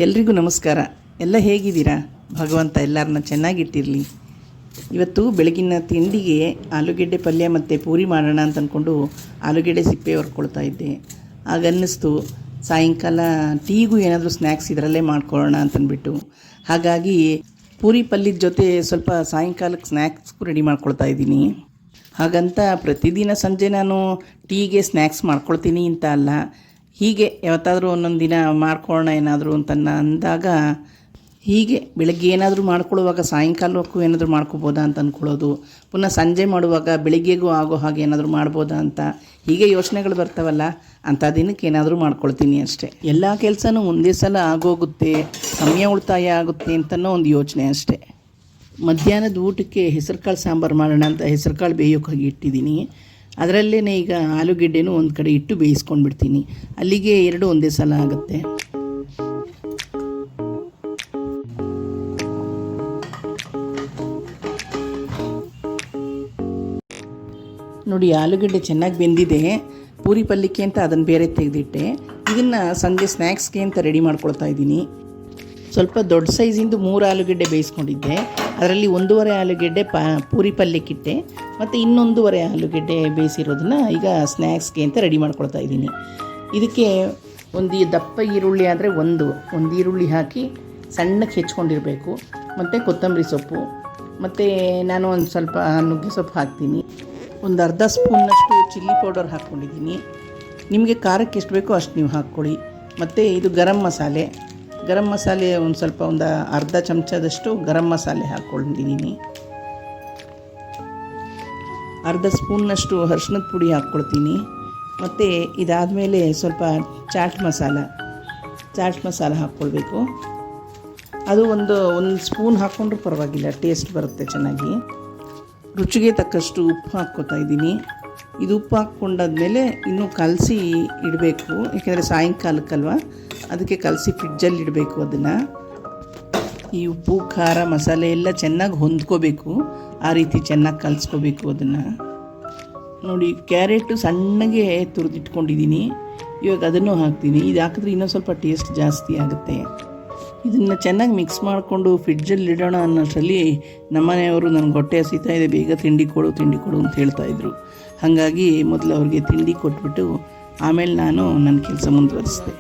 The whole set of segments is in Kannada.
ಎಲ್ರಿಗೂ ನಮಸ್ಕಾರ. ಎಲ್ಲ ಹೇಗಿದ್ದೀರಾ? ಭಗವಂತ ಎಲ್ಲರನ್ನ ಚೆನ್ನಾಗಿಟ್ಟಿರಲಿ. ಇವತ್ತು ಬೆಳಗಿನ ತಿಂಡಿಗೆ ಆಲೂಗೆಡ್ಡೆ ಪಲ್ಯ ಮತ್ತು ಪೂರಿ ಮಾಡೋಣ ಅಂತ ಅಂದ್ಕೊಂಡು ಆಲೂಗೆಡ್ಡೆ ಸಿಪ್ಪೆ ಹೊರ್ಕೊಳ್ತಾ ಇದ್ದೆ. ಆಗ ಅನ್ನಿಸ್ತು ಸಾಯಂಕಾಲ ಟೀಗೂ ಏನಾದರೂ ಸ್ನ್ಯಾಕ್ಸ್ ಇದರಲ್ಲೇ ಮಾಡ್ಕೊಳ್ಳೋಣ ಅಂತಂದ್ಬಿಟ್ಟು. ಹಾಗಾಗಿ ಪೂರಿ ಪಲ್ಯದ ಜೊತೆ ಸ್ವಲ್ಪ ಸಾಯಂಕಾಲಕ್ಕೆ ಸ್ನ್ಯಾಕ್ಸ್ಗೂ ರೆಡಿ ಮಾಡ್ಕೊಳ್ತಾ ಇದ್ದೀನಿ. ಹಾಗಂತ ಪ್ರತಿದಿನ ಸಂಜೆ ನಾನು ಟೀಗೆ ಸ್ನ್ಯಾಕ್ಸ್ ಮಾಡ್ಕೊಳ್ತೀನಿ ಅಂತ ಅಲ್ಲ, ಹೀಗೆ ಯಾವತ್ತಾದರೂ ಒಂದೊಂದು ದಿನ ಮಾಡ್ಕೊಳ್ಳೋಣ ಏನಾದರೂ ಅಂತನ್ನ ಅಂದಾಗ ಹೀಗೆ ಬೆಳಗ್ಗೆ ಏನಾದರೂ ಮಾಡ್ಕೊಳ್ಳುವಾಗ ಸಾಯಂಕಾಲಕ್ಕೂ ಏನಾದರೂ ಮಾಡ್ಕೋಬೋದಾ ಅಂತ ಅಂದ್ಕೊಳ್ಳೋದು, ಪುನಃ ಸಂಜೆ ಮಾಡುವಾಗ ಬೆಳಿಗ್ಗೆಗೂ ಆಗೋ ಹಾಗೆ ಏನಾದರೂ ಮಾಡ್ಬೋದಾ ಅಂತ ಹೀಗೆ ಯೋಚನೆಗಳು ಬರ್ತಾವಲ್ಲ, ಅಂಥ ದಿನಕ್ಕೆ ಏನಾದರೂ ಮಾಡ್ಕೊಳ್ತೀನಿ ಅಷ್ಟೇ. ಎಲ್ಲ ಕೆಲಸನೂ ಒಂದೇ ಸಲ ಆಗೋಗುತ್ತೆ, ಸಮಯ ಉಳಿತಾಯ ಆಗುತ್ತೆ ಅಂತನೋ ಒಂದು ಯೋಚನೆ ಅಷ್ಟೇ. ಮಧ್ಯಾಹ್ನದ ಊಟಕ್ಕೆ ಹೆಸರುಕಾಳು ಸಾಂಬಾರು ಮಾಡೋಣ ಅಂತ ಹೆಸರುಕಾಳು ಬೇಯೋಕ್ಕಾಗಿ ಇಟ್ಟಿದ್ದೀನಿ. ಅದರಲ್ಲೇ ಈಗ ಆಲೂಗೆಡ್ಡೆನೂ ಒಂದು ಕಡೆ ಇಟ್ಟು ಬೇಯಿಸ್ಕೊಂಡು ಬಿಡ್ತೀನಿ. ಅಲ್ಲಿಗೆ ಎರಡು ಒಂದೇ ಸಲ ಆಗುತ್ತೆ. ನೋಡಿ, ಆಲೂಗೆಡ್ಡೆ ಚೆನ್ನಾಗಿ ಬೆಂದಿದೆ. ಪೂರಿ ಪಲ್ಯಕ್ಕೆ ಅಂತ ಅದನ್ನು ಬೇರೆ ತೆಗೆದಿಟ್ಟೆ. ಇದನ್ನು ಸಂಜೆ ಸ್ನ್ಯಾಕ್ಸ್ಗೆ ಅಂತ ರೆಡಿ ಮಾಡ್ಕೊಳ್ತಾ ಇದ್ದೀನಿ. ಸ್ವಲ್ಪ ದೊಡ್ಡ ಸೈಜಿಂದು 3 ಆಲೂಗೆಡ್ಡೆ ಬೇಯಿಸ್ಕೊಂಡಿದ್ದೆ. ಅದರಲ್ಲಿ 1.5 ಆಲೂಗೆಡ್ಡೆ ಪೂರಿ ಪಲ್ಯಕ್ಕಿಟ್ಟೆ ಮತ್ತು 1.5 ಆಲೂಗೆಡ್ಡೆ ಬೇಯಿಸಿರೋದನ್ನ ಈಗ ಸ್ನ್ಯಾಕ್ಸ್ಗೆ ಅಂತ ರೆಡಿ ಮಾಡ್ಕೊಳ್ತಾ ಇದ್ದೀನಿ. ಇದಕ್ಕೆ ಒಂದು ದಪ್ಪ ಈರುಳ್ಳಿ ಆದರೆ ಒಂದು ಈರುಳ್ಳಿ ಹಾಕಿ ಸಣ್ಣಕ್ಕೆ ಹೆಚ್ಕೊಂಡಿರಬೇಕು. ಮತ್ತು ಕೊತ್ತಂಬರಿ ಸೊಪ್ಪು, ಮತ್ತು ನಾನು ಒಂದು ಸ್ವಲ್ಪ ನುಗ್ಗೆ ಸೊಪ್ಪು ಹಾಕ್ತೀನಿ. ಒಂದು ಅರ್ಧ ಸ್ಪೂನ್ನಷ್ಟು ಚಿಲ್ಲಿ ಪೌಡರ್ ಹಾಕ್ಕೊಂಡಿದ್ದೀನಿ. ನಿಮಗೆ ಖಾರಕ್ಕೆ ಎಷ್ಟು ಬೇಕೋ ಅಷ್ಟು ನೀವು ಹಾಕ್ಕೊಳ್ಳಿ. ಮತ್ತು ಇದು ಗರಂ ಮಸಾಲೆ ಒಂದು ಅರ್ಧ ಚಮಚದಷ್ಟು ಗರಂ ಮಸಾಲೆ ಹಾಕ್ಕೊಂಡಿದ್ದೀನಿ. ಅರ್ಧ ಸ್ಪೂನ್ನಷ್ಟು ಅರಿಶಿಣದ ಪುಡಿ ಹಾಕ್ಕೊಳ್ತೀನಿ. ಮತ್ತು ಇದಾದಮೇಲೆ ಸ್ವಲ್ಪ ಚಾಟ್ ಮಸಾಲ ಹಾಕ್ಕೊಳ್ಬೇಕು. ಅದು ಒಂದು ಸ್ಪೂನ್ ಹಾಕ್ಕೊಂಡ್ರೂ ಪರವಾಗಿಲ್ಲ, ಟೇಸ್ಟ್ ಬರುತ್ತೆ ಚೆನ್ನಾಗಿ. ರುಚಿಗೆ ತಕ್ಕಷ್ಟು ಉಪ್ಪು ಹಾಕ್ಕೊತಾ ಇದ್ದೀನಿ. ಇದು ಉಪ್ಪು ಹಾಕ್ಕೊಂಡಾದ್ಮೇಲೆ ಇನ್ನೂ ಕಲಸಿ ಇಡಬೇಕು, ಏಕೆಂದರೆ ಸಾಯಂಕಾಲಕ್ಕಲ್ವ, ಅದಕ್ಕೆ ಕಲಸಿ ಫ್ರಿಡ್ಜಲ್ಲಿ ಇಡಬೇಕು. ಅದನ್ನು ಈ ಉಪ್ಪು ಖಾರ ಮಸಾಲೆ ಎಲ್ಲ ಚೆನ್ನಾಗಿ ಹೊಂದ್ಕೋಬೇಕು, ಆ ರೀತಿ ಚೆನ್ನಾಗಿ ಕಲಿಸ್ಕೋಬೇಕು ಅದನ್ನು. ನೋಡಿ, ಕ್ಯಾರೆಟು ಸಣ್ಣಗೆ ತುರಿದಿಟ್ಕೊಂಡಿದ್ದೀನಿ. ಇವಾಗ ಅದನ್ನು ಹಾಕ್ತೀನಿ. ಇದು ಹಾಕಿದ್ರೆ ಇನ್ನೊಂದು ಸ್ವಲ್ಪ ಟೇಸ್ಟ್ ಜಾಸ್ತಿ ಆಗುತ್ತೆ. ಇದನ್ನು ಚೆನ್ನಾಗಿ ಮಿಕ್ಸ್ ಮಾಡಿಕೊಂಡು ಫ್ರಿಡ್ಜಲ್ಲಿ ಇಡೋಣ ಅನ್ನೋಷ್ಟರಲ್ಲಿ ನಮ್ಮನೆಯವರು ನನಗೆ ಹೊಟ್ಟೆ ಹಸಿತಾ ಇದೆ, ಬೇಗ ತಿಂಡಿ ಕೊಡು ಅಂತ ಹೇಳ್ತಾಯಿದ್ರು. ಹಾಗಾಗಿ ಮೊದಲು ಅವ್ರಿಗೆ ತಿಂಡಿ ಕೊಟ್ಬಿಟ್ಟು ಆಮೇಲೆ ನಾನು ನನ್ನ ಕೆಲಸ ಮುಂದುವರಿಸಿದೆ.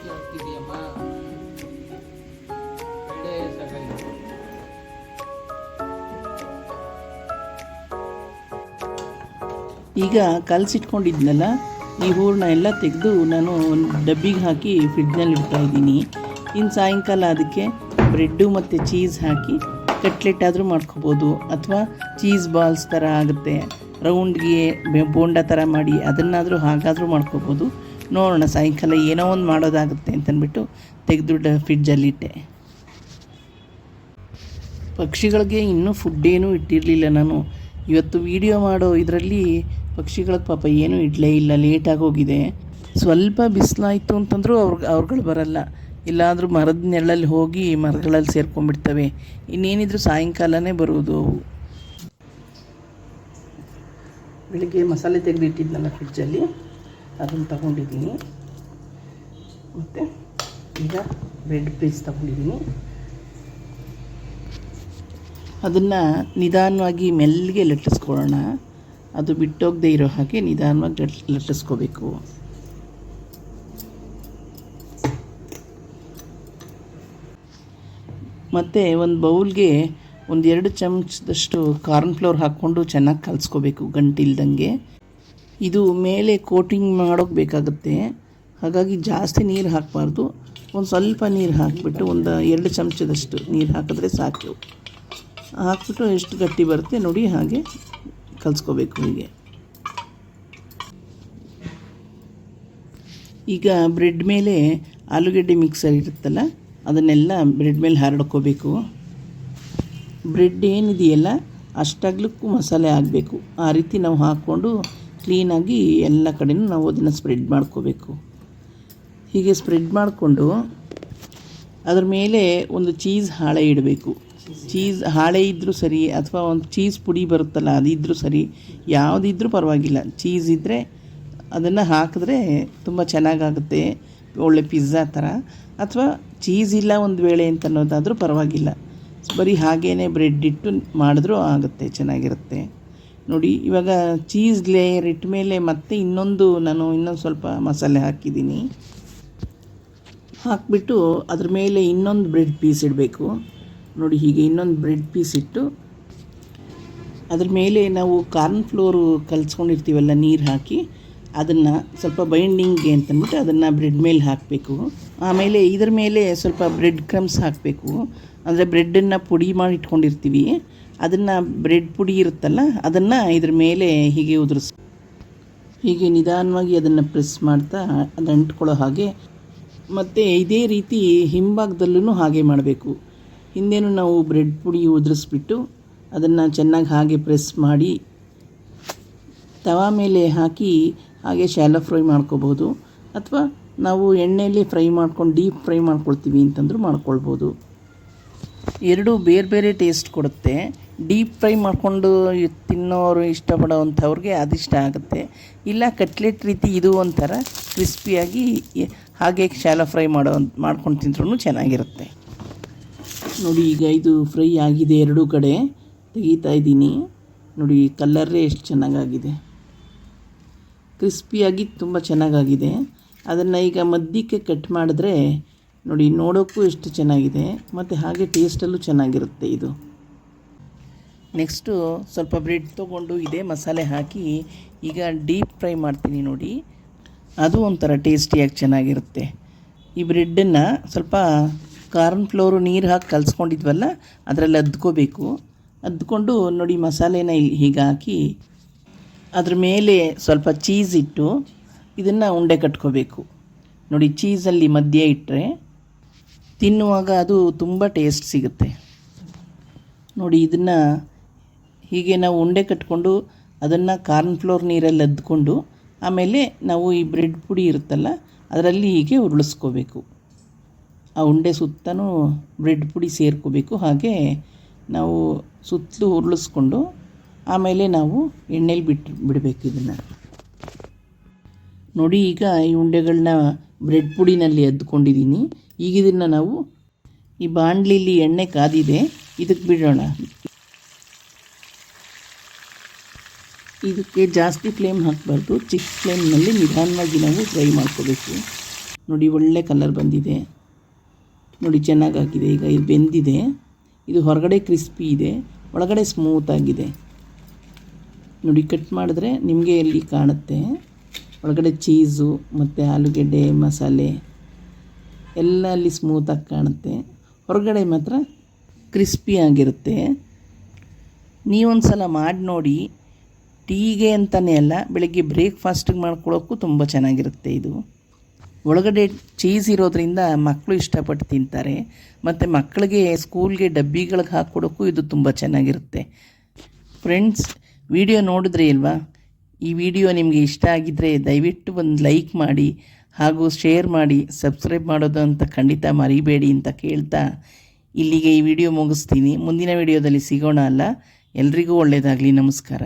ಈಗ ಕಲಸಿಟ್ಕೊಂಡಿದ್ನಲ್ಲ ಈ ಹೂರಣ ಎಲ್ಲ ತೆಗೆದು ನಾನು ಒಂದು ಡಬ್ಬಿಗೆ ಹಾಕಿ ಫ್ರಿಡ್ಜ್ನಲ್ಲಿ ಇಡ್ತಾಯಿದ್ದೀನಿ. ಇನ್ನು ಸಾಯಂಕಾಲ ಅದಕ್ಕೆ ಬ್ರೆಡ್ಡು ಮತ್ತು ಚೀಸ್ ಹಾಕಿ ಕಟ್ಲೆಟ್ ಆದರೂ ಮಾಡ್ಕೋಬೋದು, ಅಥವಾ ಚೀಸ್ ಬಾಲ್ಸ್ ಥರ ಆಗುತ್ತೆ, ರೌಂಡ್ಗೆ ಬೋಂಡ ಥರ ಮಾಡಿ ಅದನ್ನಾದರೂ ಹಾಗಾದರೂ ಮಾಡ್ಕೋಬೋದು. ನೋಡೋಣ, ಸಾಯಂಕಾಲ ಏನೋ ಒಂದು ಮಾಡೋದಾಗುತ್ತೆ ಅಂತಂದ್ಬಿಟ್ಟು ತೆಗೆದು ಫ್ರಿಡ್ಜಲ್ಲಿಟ್ಟೆ. ಪಕ್ಷಿಗಳಿಗೆ ಇನ್ನೂ ಫುಡ್ಡೇನೂ ಇಟ್ಟಿರಲಿಲ್ಲ ನಾನು. ಇವತ್ತು ವೀಡಿಯೋ ಮಾಡೋ ಇದರಲ್ಲಿ ಪಕ್ಷಿಗಳಿಗೆ ಪಾಪ ಏನೂ ಇಡಲೇ ಇಲ್ಲ, ಲೇಟಾಗಿ ಹೋಗಿದೆ. ಸ್ವಲ್ಪ ಬಿಸಿಲಾಯಿತು ಅಂತಂದರೂ ಅವ್ರುಗಳು ಬರಲ್ಲ, ಎಲ್ಲಾದರೂ ಮರದ ನೆರಳಲ್ಲಿ ಹೋಗಿ ಮರಗಳಲ್ಲಿ ಸೇರ್ಕೊಂಡ್ಬಿಡ್ತವೆ. ಇನ್ನೇನಿದ್ರು ಸಾಯಂಕಾಲನೇ ಬರುವುದು ಅವು. ಬೆಳಿಗ್ಗೆ ಮಸಾಲೆ ತೆಗೆದಿಟ್ಟಿದ್ನಲ್ಲ ಫ್ರಿಡ್ಜಲ್ಲಿ, ಅದನ್ನು ತಗೊಂಡಿದ್ದೀನಿ. ಮತ್ತು ಈಗ ಬ್ರೆಡ್ ಪೀಸ್ ತಗೊಂಡಿದ್ದೀನಿ. ಅದನ್ನು ನಿಧಾನವಾಗಿ ಮೆಲ್ಲಗೆ ಲಟ್ಟಿಸ್ಕೊಳ್ಳೋಣ. ಅದು ಬಿಟ್ಟೋಗದೆ ಇರೋ ಹಾಗೆ ನಿಧಾನವಾಗಿ ಲಟ್ಟಿಸ್ಕೋಬೇಕು. ಮತ್ತು ಒಂದು ಬೌಲ್ಗೆ 1-2 ಚಮಚದಷ್ಟು ಕಾರ್ನ್ಫ್ಲೋರ್ ಹಾಕ್ಕೊಂಡು ಚೆನ್ನಾಗಿ ಕಲಿಸ್ಕೋಬೇಕು ಗಂಟಿಲ್ದಂಗೆ. ಇದು ಮೇಲೆ ಕೋಟಿಂಗ್ ಮಾಡೋಕ್ಕೆ ಬೇಕಾಗುತ್ತೆ, ಹಾಗಾಗಿ ಜಾಸ್ತಿ ನೀರು ಹಾಕಬಾರ್ದು. ಒಂದು ಸ್ವಲ್ಪ ನೀರು ಹಾಕಿಬಿಟ್ಟು 1-2 ಚಮಚದಷ್ಟು ನೀರು ಹಾಕಿದ್ರೆ ಸಾಕು. ಹಾಕ್ಬಿಟ್ಟು ಎಷ್ಟು ಗಟ್ಟಿ ಬರುತ್ತೆ ನೋಡಿ, ಹಾಗೆ ಕಲಿಸ್ಕೋಬೇಕು. ಹೀಗೆ ಈಗ ಬ್ರೆಡ್ ಮೇಲೆ ಆಲೂಗೆಡ್ಡೆ ಮಿಕ್ಸರ್ ಇರುತ್ತಲ್ಲ, ಅದನ್ನೆಲ್ಲ ಬ್ರೆಡ್ ಮೇಲೆ ಹರಡ್ಕೋಬೇಕು. ಬ್ರೆಡ್ ಏನಿದೆಯಲ್ಲ ಅಷ್ಟಾಗ್ಲಕ್ಕೂ ಮಸಾಲೆ ಆಗಬೇಕು, ಆ ರೀತಿ ನಾವು ಹಾಕ್ಕೊಂಡು ಕ್ಲೀನಾಗಿ ಎಲ್ಲ ಕಡೆಯೂ ನಾವು ಅದನ್ನು ಸ್ಪ್ರೆಡ್ ಮಾಡ್ಕೋಬೇಕು. ಹೀಗೆ ಸ್ಪ್ರೆಡ್ ಮಾಡಿಕೊಂಡು ಅದ್ರ ಮೇಲೆ ಒಂದು ಚೀಸ್ ಹಾಳೆ ಇಡಬೇಕು. ಚೀಸ್ ಹಾಳೆ ಇದ್ದರೂ ಸರಿ, ಅಥವಾ ಒಂದು ಚೀಸ್ ಪುಡಿ ಬರುತ್ತಲ್ಲ ಅದಿದ್ದರೂ ಸರಿ, ಯಾವುದಿದ್ರೂ ಪರವಾಗಿಲ್ಲ. ಚೀಸ್ ಇದ್ದರೆ ಅದನ್ನು ಹಾಕಿದ್ರೆ ತುಂಬ ಚೆನ್ನಾಗಾಗುತ್ತೆ, ಒಳ್ಳೆ ಪಿಜ್ಜಾ ಥರ. ಅಥವಾ ಚೀಸ್ ಇಲ್ಲ ಒಂದು ವೇಳೆ ಅಂತ ಅನ್ನೋದಾದರೂ ಪರವಾಗಿಲ್ಲ, ಬರೀ ಹಾಗೇ ಬ್ರೆಡ್ ಇಟ್ಟು ಮಾಡಿದ್ರೂ ಆಗುತ್ತೆ, ಚೆನ್ನಾಗಿರುತ್ತೆ. ನೋಡಿ ಇವಾಗ ಚೀಸ್ ಲೇಯರ್ ಇಟ್ಟ ಮೇಲೆ ಮತ್ತೆ ಇನ್ನೊಂದು ಸ್ವಲ್ಪ ಮಸಾಲೆ ಹಾಕಿದ್ದೀನಿ. ಹಾಕಿಬಿಟ್ಟು ಅದ್ರ ಮೇಲೆ ಇನ್ನೊಂದು ಬ್ರೆಡ್ ಪೀಸ್ ಇಡಬೇಕು. ನೋಡಿ ಹೀಗೆ ಇನ್ನೊಂದು ಬ್ರೆಡ್ ಪೀಸ್ ಇಟ್ಟು ಅದ್ರ ಮೇಲೆ ನಾವು ಕಾರ್ನ್ ಫ್ಲೋರು ಕಲಿಸ್ಕೊಂಡಿರ್ತೀವಲ್ಲ, ನೀರು ಹಾಕಿ ಅದನ್ನು ಸ್ವಲ್ಪ ಬೈಂಡಿಂಗ್ಗೆ ಅಂತಂದ್ಬಿಟ್ಟು ಅದನ್ನು ಬ್ರೆಡ್ ಮೇಲೆ ಹಾಕಬೇಕು. ಆಮೇಲೆ ಇದ್ರ ಮೇಲೆ ಸ್ವಲ್ಪ ಬ್ರೆಡ್ ಕ್ರಮ್ಸ್ ಹಾಕಬೇಕು. ಅಂದರೆ ಬ್ರೆಡ್ಡನ್ನು ಪುಡಿ ಮಾಡಿ ಇಟ್ಕೊಂಡಿರ್ತೀವಿ, ಅದನ್ನು ಬ್ರೆಡ್ ಪುಡಿ ಇರುತ್ತಲ್ಲ ಅದನ್ನು ಇದ್ರ ಮೇಲೆ ಹೀಗೆ ಹೀಗೆ ನಿಧಾನವಾಗಿ ಅದನ್ನು ಪ್ರೆಸ್ ಮಾಡ್ತಾ ಅದು ಅಂಟ್ಕೊಳ್ಳೋ ಹಾಗೆ. ಮತ್ತು ಇದೇ ರೀತಿ ಹಿಂಭಾಗದಲ್ಲೂ ಹಾಗೆ ಮಾಡಬೇಕು. ಹಿಂದೇನು ನಾವು ಬ್ರೆಡ್ ಪುಡಿ ಉದುರಿಸ್ಬಿಟ್ಟು ಅದನ್ನು ಚೆನ್ನಾಗಿ ಹಾಗೆ ಪ್ರೆಸ್ ಮಾಡಿ ತವಾ ಮೇಲೆ ಹಾಕಿ ಹಾಗೆ ಶಾಲೋ ಫ್ರೈ ಮಾಡ್ಕೋಬೋದು, ಅಥವಾ ನಾವು ಎಣ್ಣೆಯಲ್ಲಿ ಫ್ರೈ ಮಾಡ್ಕೊಂಡು ಡೀಪ್ ಫ್ರೈ ಮಾಡ್ಕೊಳ್ತೀವಿ ಅಂತಂದ್ರೂ ಮಾಡ್ಕೊಳ್ಬೋದು. ಎರಡೂ ಬೇರೆ ಬೇರೆ ಟೇಸ್ಟ್ ಕೊಡುತ್ತೆ. ಡೀಪ್ ಫ್ರೈ ಮಾಡ್ಕೊಂಡು ತಿನ್ನೋರು ಇಷ್ಟಪಡೋವಂಥವ್ರಿಗೆ ಅದಿಷ್ಟ ಆಗುತ್ತೆ. ಇಲ್ಲ ಕಟ್ಲೆಟ್ ರೀತಿ ಇದು ಒಂಥರ ಕ್ರಿಸ್ಪಿಯಾಗಿ ಹಾಗೆ ಶಾಲೋ ಫ್ರೈ ಮಾಡ್ಕೊಂಡು ತಿಂದ್ರೂ ಚೆನ್ನಾಗಿರುತ್ತೆ. ನೋಡಿ ಈಗ ಇದು ಫ್ರೈ ಆಗಿದೆ, ಎರಡೂ ಕಡೆ ತೆಗಿತಾ ಇದ್ದೀನಿ. ನೋಡಿ ಕಲ್ಲರೇ ಎಷ್ಟು ಚೆನ್ನಾಗಾಗಿದೆ, ಕ್ರಿಸ್ಪಿಯಾಗಿ ತುಂಬ ಚೆನ್ನಾಗಾಗಿದೆ. ಅದನ್ನು ಈಗ ಮಧ್ಯಕ್ಕೆ ಕಟ್ ಮಾಡಿದ್ರೆ ನೋಡಿ ನೋಡೋಕ್ಕೂ ಎಷ್ಟು ಚೆನ್ನಾಗಿದೆ, ಮತ್ತು ಹಾಗೆ ಟೇಸ್ಟಲ್ಲೂ ಚೆನ್ನಾಗಿರುತ್ತೆ ಇದು. ನೆಕ್ಸ್ಟು ಸ್ವಲ್ಪ ಬ್ರೆಡ್ ತೊಗೊಂಡು ಇದೇ ಮಸಾಲೆ ಹಾಕಿ ಈಗ ಡೀಪ್ ಫ್ರೈ ಮಾಡ್ತೀನಿ. ನೋಡಿ ಅದು ಒಂಥರ ಟೇಸ್ಟಿಯಾಗಿ ಚೆನ್ನಾಗಿರುತ್ತೆ. ಈ ಬ್ರೆಡ್ಡನ್ನು ಸ್ವಲ್ಪ ಕಾರ್ನ್ ಫ್ಲೋರು ನೀರು ಹಾಕಿ ಕಲಿಸ್ಕೊಂಡಿದ್ವಲ್ಲ ಅದರಲ್ಲಿ ಅದ್ಕೋಬೇಕು. ಅದ್ಕೊಂಡು ನೋಡಿ ಮಸಾಲೆನ ಇಲ್ಲಿ ಹೀಗೆ ಹಾಕಿ ಅದ್ರ ಮೇಲೆ ಸ್ವಲ್ಪ ಚೀಸ್ ಇಟ್ಟು ಇದನ್ನು ಉಂಡೆ ಕಟ್ಕೋಬೇಕು. ನೋಡಿ ಚೀಸಲ್ಲಿ ಮಧ್ಯೆ ಇಟ್ಟರೆ ತಿನ್ನುವಾಗ ಅದು ತುಂಬ ಟೇಸ್ಟ್ ಸಿಗುತ್ತೆ. ನೋಡಿ ಇದನ್ನು ಹೀಗೆ ನಾವು ಉಂಡೆ ಕಟ್ಕೊಂಡು ಅದನ್ನು ಕಾರ್ನ್ ಫ್ಲೋರ್ ನೀರಲ್ಲಿ ಅದ್ಕೊಂಡು ಆಮೇಲೆ ನಾವು ಈ ಬ್ರೆಡ್ ಪುಡಿ ಇರುತ್ತಲ್ಲ ಅದರಲ್ಲಿ ಹೀಗೆ ಉರುಳಿಸ್ಕೋಬೇಕು. ಆ ಉಂಡೆ ಸುತ್ತಲೂ ಬ್ರೆಡ್ ಪುಡಿ ಸೇರ್ಕೋಬೇಕು. ಹಾಗೆ ನಾವು ಸುತ್ತಲೂ ಉರುಳಿಸ್ಕೊಂಡು ಆಮೇಲೆ ನಾವು ಎಣ್ಣೆಲಿ ಬಿಡಬೇಕು ಇದನ್ನು. ನೋಡಿ ಈಗ ಈ ಉಂಡೆಗಳನ್ನ ಬ್ರೆಡ್ ಪುಡಿನಲ್ಲಿ ಅದ್ಕೊಂಡಿದ್ದೀನಿ. ಈಗ ಇದನ್ನು ನಾವು ಈ ಬಾಣಲಿಲಿ ಎಣ್ಣೆ ಕಾದಿದೆ, ಇದಕ್ಕೆ ಬಿಡೋಣ. ಇದಕ್ಕೆ ಜಾಸ್ತಿ ಫ್ಲೇಮ್ ಹಾಕಬಾರ್ದು, ಚಿಕ್ಕ ಫ್ಲೇಮ್ನಲ್ಲಿ ನಿಧಾನವಾಗಿ ನಾವು ಫ್ರೈ ಮಾಡ್ಕೋಬೇಕು. ನೋಡಿ ಒಳ್ಳೆ ಕಲರ್ ಬಂದಿದೆ, ನೋಡಿ ಚೆನ್ನಾಗಾಗಿದೆ. ಈಗ ಇದು ಬೆಂದಿದೆ, ಇದು ಹೊರಗಡೆ ಕ್ರಿಸ್ಪಿ ಇದೆ, ಒಳಗಡೆ ಸ್ಮೂತಾಗಿದೆ. ನೋಡಿ ಕಟ್ ಮಾಡಿದ್ರೆ ನಿಮಗೆ ಎಲ್ಲಿ ಕಾಣುತ್ತೆ, ಒಳಗಡೆ ಚೀಸು ಮತ್ತು ಆಲೂಗೆಡ್ಡೆ ಮಸಾಲೆ ಎಲ್ಲ ಅಲ್ಲಿ ಸ್ಮೂತಾಗಿ ಕಾಣುತ್ತೆ, ಹೊರಗಡೆ ಮಾತ್ರ ಕ್ರಿಸ್ಪಿ ಆಗಿರುತ್ತೆ. ನೀವೊಂದು ಸಲ ಮಾಡಿ ನೋಡಿ. ಟೀಗೆ ಅಂತಲೇ ಅಲ್ಲ, ಬೆಳಗ್ಗೆ ಬ್ರೇಕ್ಫಾಸ್ಟಿಗೆ ಮಾಡ್ಕೊಳ್ಳೋಕ್ಕೂ ತುಂಬ ಚೆನ್ನಾಗಿರುತ್ತೆ ಇದು. ಒಳಗಡೆ ಚೀಸ್ ಇರೋದ್ರಿಂದ ಮಕ್ಕಳು ಇಷ್ಟಪಟ್ಟು ತಿಂತಾರೆ, ಮತ್ತು ಮಕ್ಕಳಿಗೆ ಸ್ಕೂಲ್ಗೆ ಡಬ್ಬಿಗಳಿಗೆ ಹಾಕ್ಕೊಡೋಕ್ಕೂ ಇದು ತುಂಬ ಚೆನ್ನಾಗಿರುತ್ತೆ. ಫ್ರೆಂಡ್ಸ್, ವಿಡಿಯೋ ನೋಡಿದ್ರಿ ಅಲ್ವಾ? ಈ ವಿಡಿಯೋ ನಿಮಗೆ ಇಷ್ಟ ಆಗಿದ್ದರೆ ದಯವಿಟ್ಟು ಒಂದು ಲೈಕ್ ಮಾಡಿ ಹಾಗೂ ಶೇರ್ ಮಾಡಿ, ಸಬ್ಸ್ಕ್ರೈಬ್ ಮಾಡೋದು ಅಂತ ಖಂಡಿತ ಮರಿಬೇಡಿ ಅಂತ ಕೇಳ್ತಾ ಇಲ್ಲಿಗೆ ಈ ವಿಡಿಯೋ ಮುಗಿಸ್ತೀನಿ. ಮುಂದಿನ ವಿಡಿಯೋದಲ್ಲಿ ಸಿಗೋಣ ಅಲ್ಲ. ಎಲ್ರಿಗೂ ಒಳ್ಳೆಯದಾಗಲಿ. ನಮಸ್ಕಾರ.